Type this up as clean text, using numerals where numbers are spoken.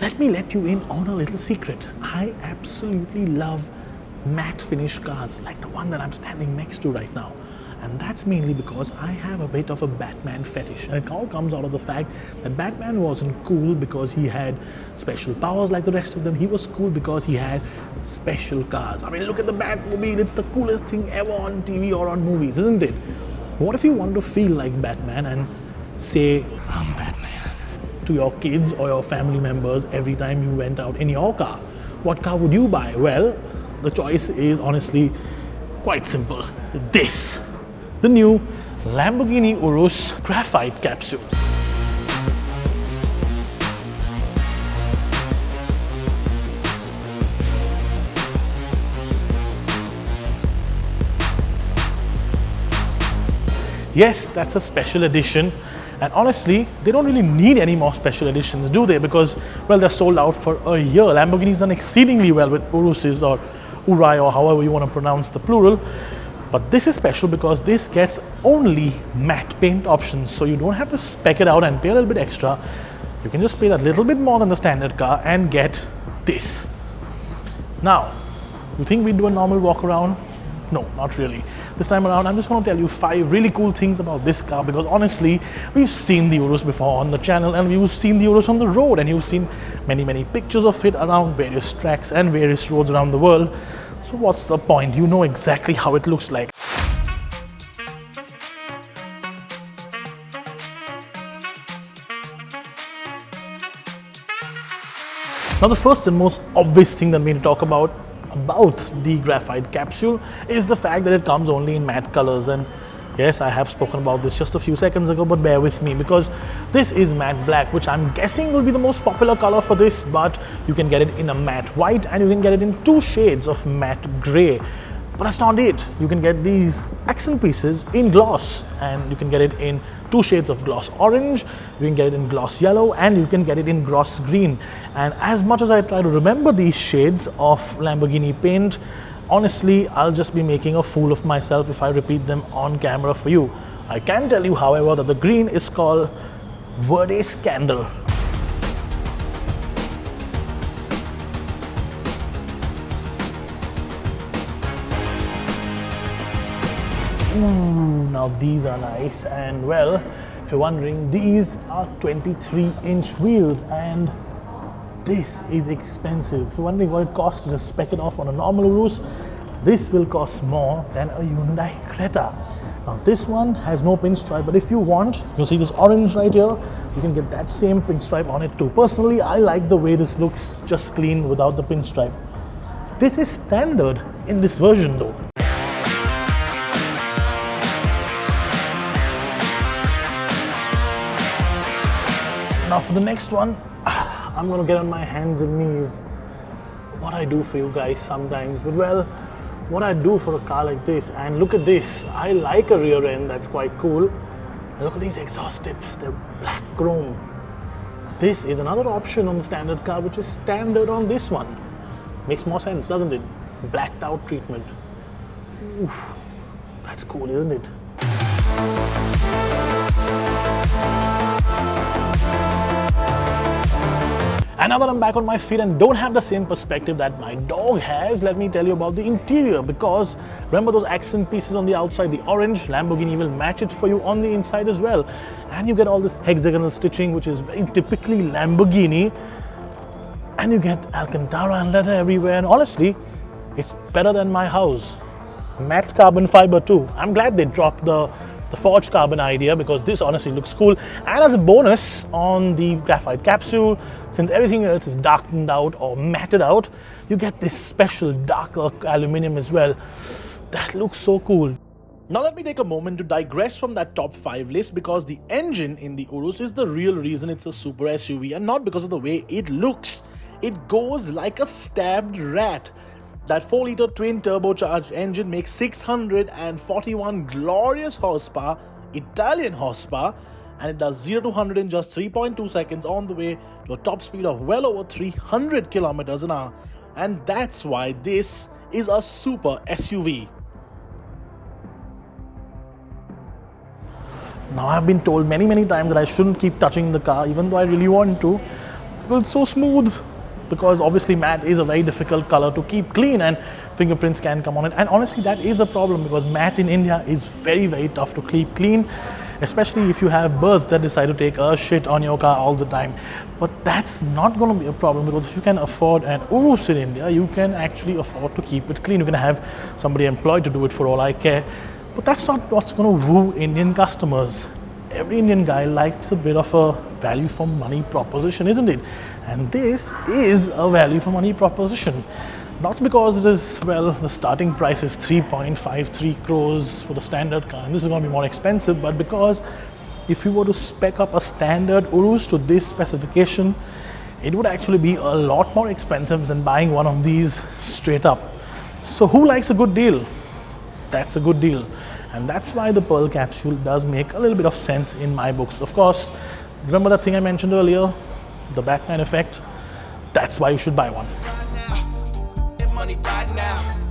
let me let you in on a little secret. I absolutely love matte finish cars like the one that I'm standing next to right now. And that's mainly because I have a bit of a Batman fetish. And it all comes out of the fact that Batman wasn't cool because he had special powers like the rest of them. He was cool because he had special cars. I mean, look at the Batmobile. It's the coolest thing ever on TV or on movies, isn't it? What if you want to feel like Batman and say, I'm Batman, to your kids or your family members every time you went out in your car? What car would you buy? Well, the choice is honestly quite simple. This. The new Lamborghini Urus Graphite Capsule. Yes, that's a special edition, and honestly, they don't really need any more special editions, do they? Because, well, they're sold out for a year. Lamborghini's done exceedingly well with Uruses or Urai or however you want to pronounce the plural. But this is special because this gets only matte paint options, so you don't have to spec it out and pay a little bit extra. You can just pay that little bit more than the standard car and get this. Now, you think we'd do a normal walk around? No, not really. This time around, I'm just going to tell you 5 really cool things about this car, because honestly, we've seen the Urus before on the channel, and we've seen the Urus on the road, and you've seen many pictures of it around various tracks and various roads around the world. So what's the point? You know exactly how it looks like. Now, the first and most obvious thing that we need to talk about the graphite capsule is the fact that it comes only in matte colors. And yes, I have spoken about this just a few seconds ago, but bear with me because this is matte black, which I'm guessing will be the most popular color for this, but you can get it in a matte white and you can get it in 2 shades of matte gray. But that's not it. You can get these accent pieces in gloss, and you can get it in 2 shades of gloss orange, you can get it in gloss yellow, and you can get it in gloss green. And as much as I try to remember these shades of Lamborghini paint, honestly, I'll just be making a fool of myself if I repeat them on camera for you. I can tell you, however, that the green is called Verde Scandal. Now these are nice, and well, if you're wondering, these are 23-inch wheels, and this is expensive. If you're wondering what it costs to just spec it off on a normal Urus, this will cost more than a Hyundai Creta. Now this one has no pinstripe, but if you want, you'll see this orange right here, you can get that same pinstripe on it too. Personally, I like the way this looks, just clean without the pinstripe. This is standard in this version though. Now for the next one, I'm going to get on my hands and knees. What I do for you guys sometimes, but well, what I do for a car like this. And look at this, I like a rear end that's quite cool. And look at these exhaust tips, they're black chrome. This is another option on the standard car, which is standard on this one. Makes more sense, doesn't it? Blacked out treatment. Oof, that's cool, isn't it? And now that I'm back on my feet and don't have the same perspective that my dog has, let me tell you about the interior, because remember those accent pieces on the outside, the orange, Lamborghini will match it for you on the inside as well. And you get all this hexagonal stitching, which is very typically Lamborghini. And you get Alcantara and leather everywhere, and honestly, it's better than my house. Matte carbon fiber too. I'm glad they dropped the forged carbon idea, because this honestly looks cool. And as a bonus on the graphite capsule, since everything else is darkened out or matted out, you get this special darker aluminum as well. That looks so cool. Now let me take a moment to digress from that top 5 list, because the engine in the Urus is the real reason it's a super SUV, and not because of the way it looks. It goes like a stabbed rat. That 4-liter twin turbocharged engine makes 641 glorious horsepower, Italian horsepower, and it does 0 to 100 in just 3.2 seconds on the way to a top speed of well over 300 kilometers an hour. And that's why this is a super SUV. Now I've been told many times that I shouldn't keep touching the car, even though I really want to. because it's so smooth. Because obviously matte is a very difficult color to keep clean and fingerprints can come on it, and honestly that is a problem because matte in India is very tough to keep clean, especially if you have birds that decide to take a shit on your car all the time. But that's not going to be a problem because if you can afford an Urus in India, you can actually afford to keep it clean. You can have somebody employed to do it for all I care. But that's not what's going to woo Indian customers. Every Indian guy likes a bit of a value for money proposition, isn't it? And this is a value for money proposition. Not because it is, well, the starting price is 3.53 crores for the standard car, and this is going to be more expensive, but because if you were to spec up a standard Urus to this specification, it would actually be a lot more expensive than buying one of these straight up. So who likes a good deal? That's a good deal. And that's why the Pearl capsule does make a little bit of sense in my books. Of course, remember that thing I mentioned earlier, the Batman effect? That's why you should buy one. Money right now.